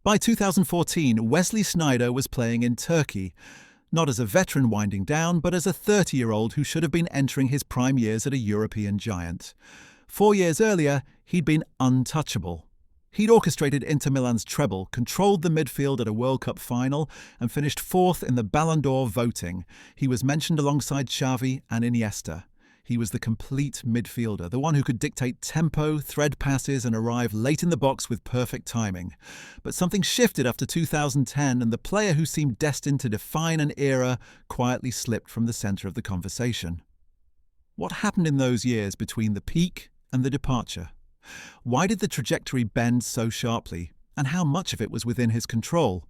By 2014, Wesley Sneijder was playing in Turkey, not as a veteran winding down, but as a 30-year-old who should have been entering his prime years at a European giant. 4 years earlier, he'd been untouchable. He'd orchestrated Inter Milan's treble, controlled the midfield at a World Cup final, and finished fourth in the Ballon d'Or voting. He was mentioned alongside Xavi and Iniesta. He was the complete midfielder, the one who could dictate tempo, thread passes, and arrive late in the box with perfect timing. But something shifted after 2010, and the player who seemed destined to define an era quietly slipped from the centre of the conversation. What happened in those years between the peak and the departure? Why did the trajectory bend so sharply, and how much of it was within his control?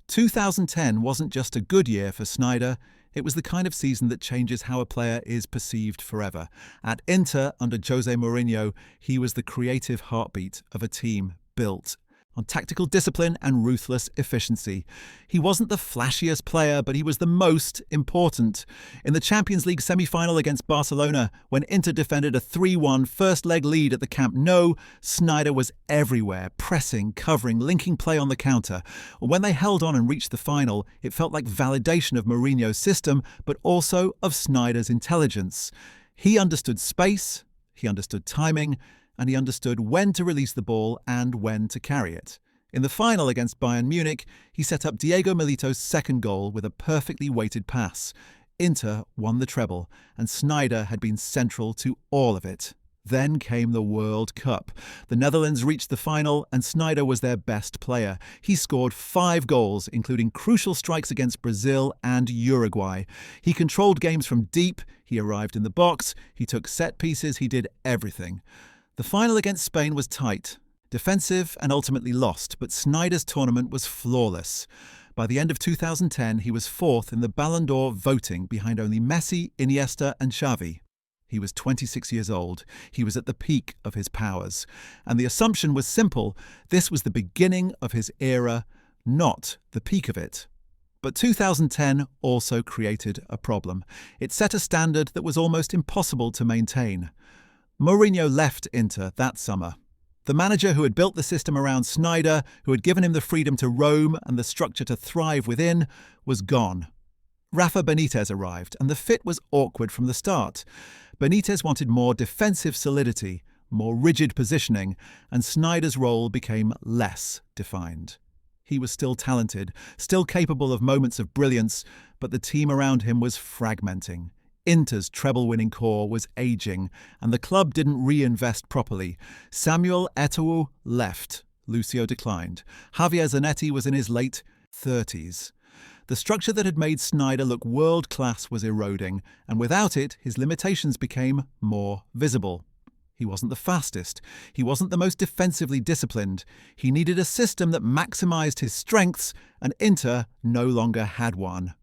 2010 wasn't just a good year for Sneijder, it was the kind of season that changes how a player is perceived forever. At Inter, under José Mourinho, he was the creative heartbeat of a team built on tactical discipline and ruthless efficiency. He wasn't the flashiest player, but he was the most important. In the Champions League semi-final against Barcelona, when Inter defended a 3-1 first-leg lead at the Camp Nou, Sneijder was everywhere, pressing, covering, linking play on the counter. When they held on and reached the final, it felt like validation of Mourinho's system, but also of Sneijder's intelligence. He understood space, he understood timing, and he understood when to release the ball and when to carry it. In the final against Bayern Munich, he set up Diego Milito's second goal with a perfectly weighted pass. Inter won the treble, and Sneijder had been central to all of it. Then came the World Cup. The Netherlands reached the final, and Sneijder was their best player. He scored 5 goals, including crucial strikes against Brazil and Uruguay. He controlled games from deep, he arrived in the box, he took set pieces, he did everything. The final against Spain was tight, defensive and ultimately lost, but Sneijder's tournament was flawless. By the end of 2010, he was fourth in the Ballon d'Or voting behind only Messi, Iniesta and Xavi. He was 26 years old. He was at the peak of his powers. And the assumption was simple. This was the beginning of his era, not the peak of it. But 2010 also created a problem. It set a standard that was almost impossible to maintain. Mourinho left Inter that summer. The manager who had built the system around Sneijder, who had given him the freedom to roam and the structure to thrive within, was gone. Rafa Benitez arrived, and the fit was awkward from the start. Benitez wanted more defensive solidity, more rigid positioning, and Sneijder's role became less defined. He was still talented, still capable of moments of brilliance, but the team around him was fragmenting. Inter's treble-winning core was aging, and the club didn't reinvest properly. Samuel Eto'o left. Lucio declined. Javier Zanetti was in his late 30s. The structure that had made Sneijder look world-class was eroding, and without it, his limitations became more visible. He wasn't the fastest. He wasn't the most defensively disciplined. He needed a system that maximised his strengths, and Inter no longer had one.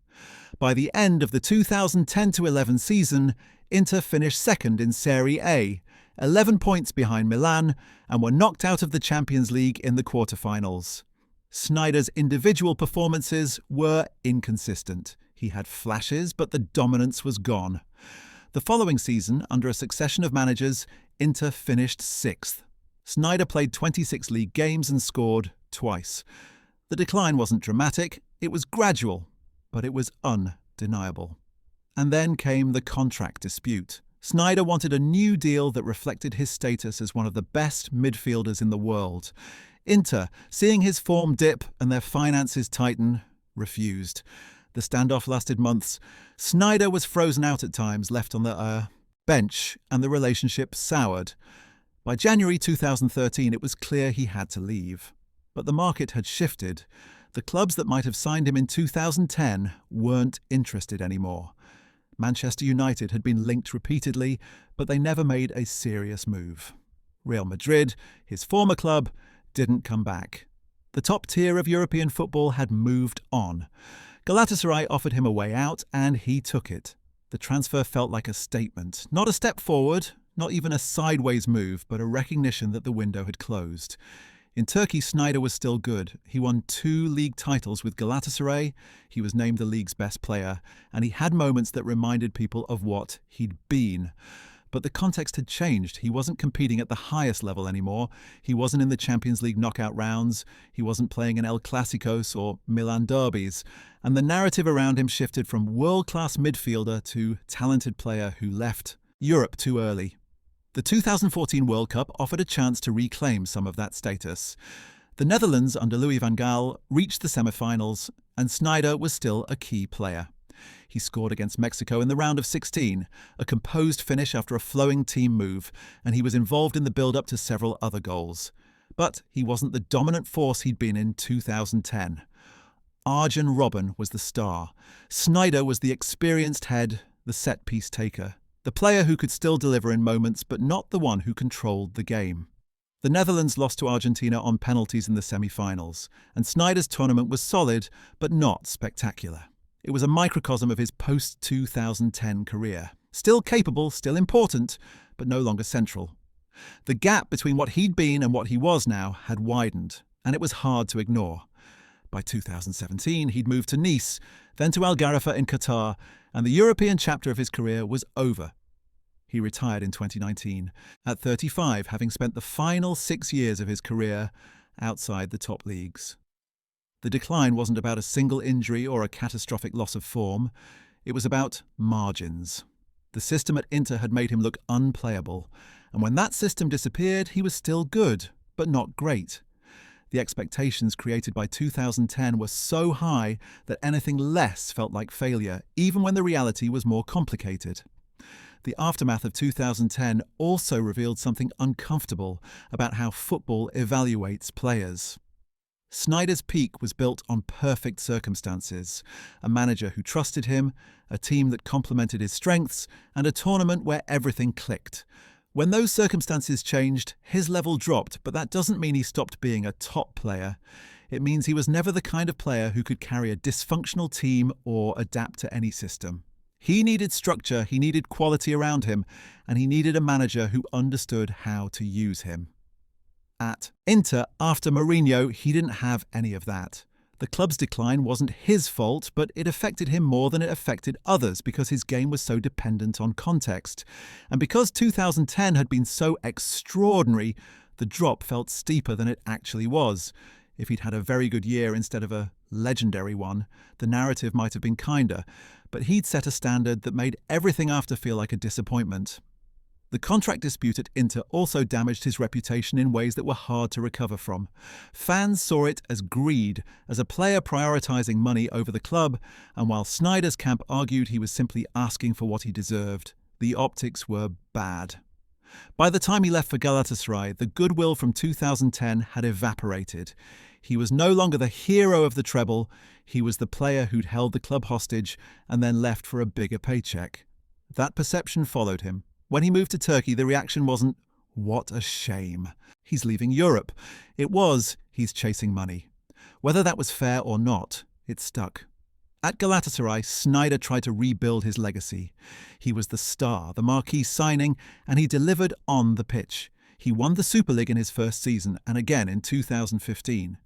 By the end of the 2010-11 season, Inter finished second in Serie A, 11 points behind Milan, and were knocked out of the Champions League in the quarter-finals. Sneijder's individual performances were inconsistent. He had flashes, but the dominance was gone. The following season, under a succession of managers, Inter finished 6th. Sneijder played 26 league games and scored twice. The decline wasn't dramatic, it was gradual, but it was undeniable. And then came the contract dispute. Sneijder wanted a new deal that reflected his status as one of the best midfielders in the world. Inter, seeing his form dip and their finances tighten, refused. The standoff lasted months. Sneijder was frozen out at times, left on the bench, and the relationship soured. By January 2013, it was clear he had to leave. But the market had shifted. The clubs that might have signed him in 2010 weren't interested anymore. Manchester United had been linked repeatedly, but they never made a serious move. Real Madrid, his former club, didn't come back. The top tier of European football had moved on. Galatasaray offered him a way out, and he took it. The transfer felt like a statement, not a step forward, not even a sideways move, but a recognition that the window had closed. In Turkey, Sneijder was still good. He won 2 league titles with Galatasaray, he was named the league's best player, and he had moments that reminded people of what he'd been. But the context had changed. He wasn't competing at the highest level anymore. He wasn't in the Champions League knockout rounds. He wasn't playing in El Clásicos or Milan derbies. And the narrative around him shifted from world-class midfielder to talented player who left Europe too early. The 2014 World Cup offered a chance to reclaim some of that status. The Netherlands, under Louis van Gaal, reached the semi-finals, and Sneijder was still a key player. He scored against Mexico in the round of 16, a composed finish after a flowing team move, and he was involved in the build-up to several other goals. But he wasn't the dominant force he'd been in 2010. Arjen Robben was the star. Sneijder was the experienced head, the set-piece taker, the player who could still deliver in moments but not the one who controlled the game. The Netherlands lost to Argentina on penalties in the semi-finals, and Sneijder's tournament was solid but not spectacular. It was a microcosm of his post-2010 career. Still capable, still important, but no longer central. The gap between what he'd been and what he was now had widened, and it was hard to ignore. By 2017, he'd moved to Nice, then to Al Gharafa in Qatar, and the European chapter of his career was over. He retired in 2019, at 35, having spent the final 6 years of his career outside the top leagues. The decline wasn't about a single injury or a catastrophic loss of form. It was about margins. The system at Inter had made him look unplayable, and when that system disappeared, he was still good, but not great. The expectations created by 2010 were so high that anything less felt like failure, even when the reality was more complicated. The aftermath of 2010 also revealed something uncomfortable about how football evaluates players. Sneijder's peak was built on perfect circumstances, a manager who trusted him, a team that complemented his strengths, and a tournament where everything clicked. When those circumstances changed, his level dropped, but that doesn't mean he stopped being a top player. It means he was never the kind of player who could carry a dysfunctional team or adapt to any system. He needed structure, he needed quality around him, and he needed a manager who understood how to use him. At Inter, after Mourinho, he didn't have any of that. The club's decline wasn't his fault, but it affected him more than it affected others because his game was so dependent on context. And because 2010 had been so extraordinary, the drop felt steeper than it actually was. If he'd had a very good year instead of a legendary one, the narrative might have been kinder, but he'd set a standard that made everything after feel like a disappointment. The contract dispute at Inter also damaged his reputation in ways that were hard to recover from. Fans saw it as greed, as a player prioritising money over the club, and while Sneijder's camp argued he was simply asking for what he deserved, the optics were bad. By the time he left for Galatasaray, the goodwill from 2010 had evaporated. He was no longer the hero of the treble, he was the player who'd held the club hostage and then left for a bigger paycheck. That perception followed him. When he moved to Turkey, the reaction wasn't, "What a shame. He's leaving Europe." It was, "He's chasing money." Whether that was fair or not, it stuck. At Galatasaray, Sneijder tried to rebuild his legacy. He was the star, the marquee signing, and he delivered on the pitch. He won the Super League in his first season, and again in 2015.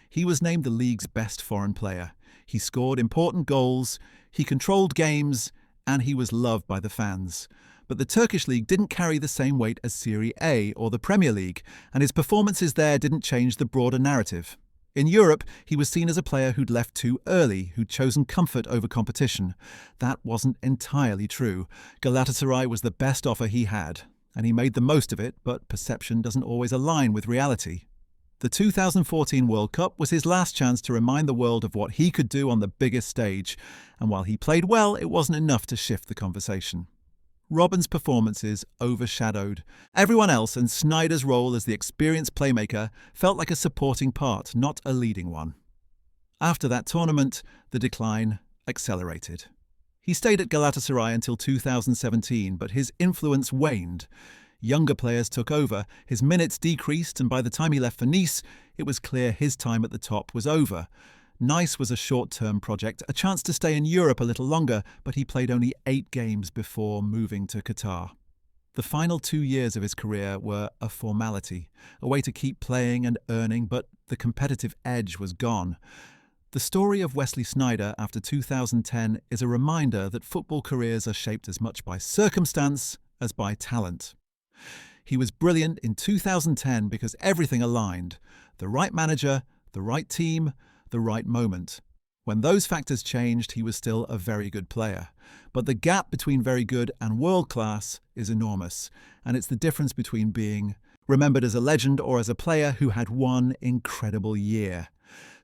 He was named the league's best foreign player. He scored important goals, he controlled games, and he was loved by the fans. But the Turkish league didn't carry the same weight as Serie A or the Premier League, and his performances there didn't change the broader narrative. In Europe, he was seen as a player who'd left too early, who'd chosen comfort over competition. That wasn't entirely true. Galatasaray was the best offer he had, and he made the most of it, but perception doesn't always align with reality. The 2014 World Cup was his last chance to remind the world of what he could do on the biggest stage, and while he played well, it wasn't enough to shift the conversation. Robben's performances overshadowed everyone else, and Sneijder's role as the experienced playmaker felt like a supporting part, not a leading one. After that tournament, the decline accelerated. He stayed at Galatasaray until 2017, but his influence waned. Younger players took over, his minutes decreased, and by the time he left for Nice, it was clear his time at the top was over. Nice was a short-term project, a chance to stay in Europe a little longer, but he played only 8 games before moving to Qatar. The final 2 years of his career were a formality, a way to keep playing and earning, but the competitive edge was gone. The story of Wesley Sneijder after 2010 is a reminder that football careers are shaped as much by circumstance as by talent. He was brilliant in 2010 because everything aligned: the right manager, the right team, the right moment. When those factors changed, he was still a very good player. But the gap between very good and world-class is enormous, and it's the difference between being remembered as a legend or as a player who had one incredible year.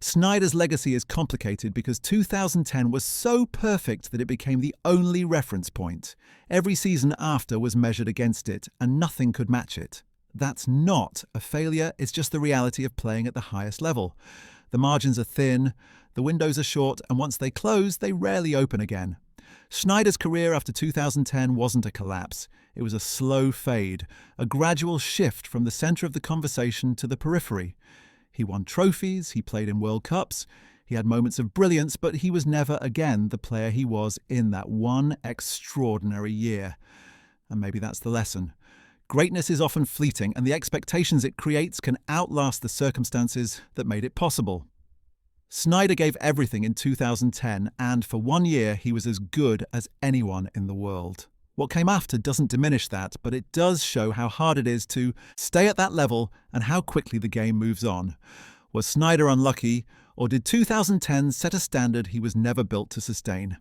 Sneijder's legacy is complicated because 2010 was so perfect that it became the only reference point. Every season after was measured against it, and nothing could match it. That's not a failure, it's just the reality of playing at the highest level. The margins are thin, the windows are short, and once they close, they rarely open again. Sneijder's career after 2010 wasn't a collapse. It was a slow fade, a gradual shift from the centre of the conversation to the periphery. He won trophies, he played in World Cups, he had moments of brilliance, but he was never again the player he was in that one extraordinary year. And maybe that's the lesson. Greatness is often fleeting, and the expectations it creates can outlast the circumstances that made it possible. Sneijder gave everything in 2010, and for 1 year he was as good as anyone in the world. What came after doesn't diminish that, but it does show how hard it is to stay at that level and how quickly the game moves on. Was Sneijder unlucky, or did 2010 set a standard he was never built to sustain?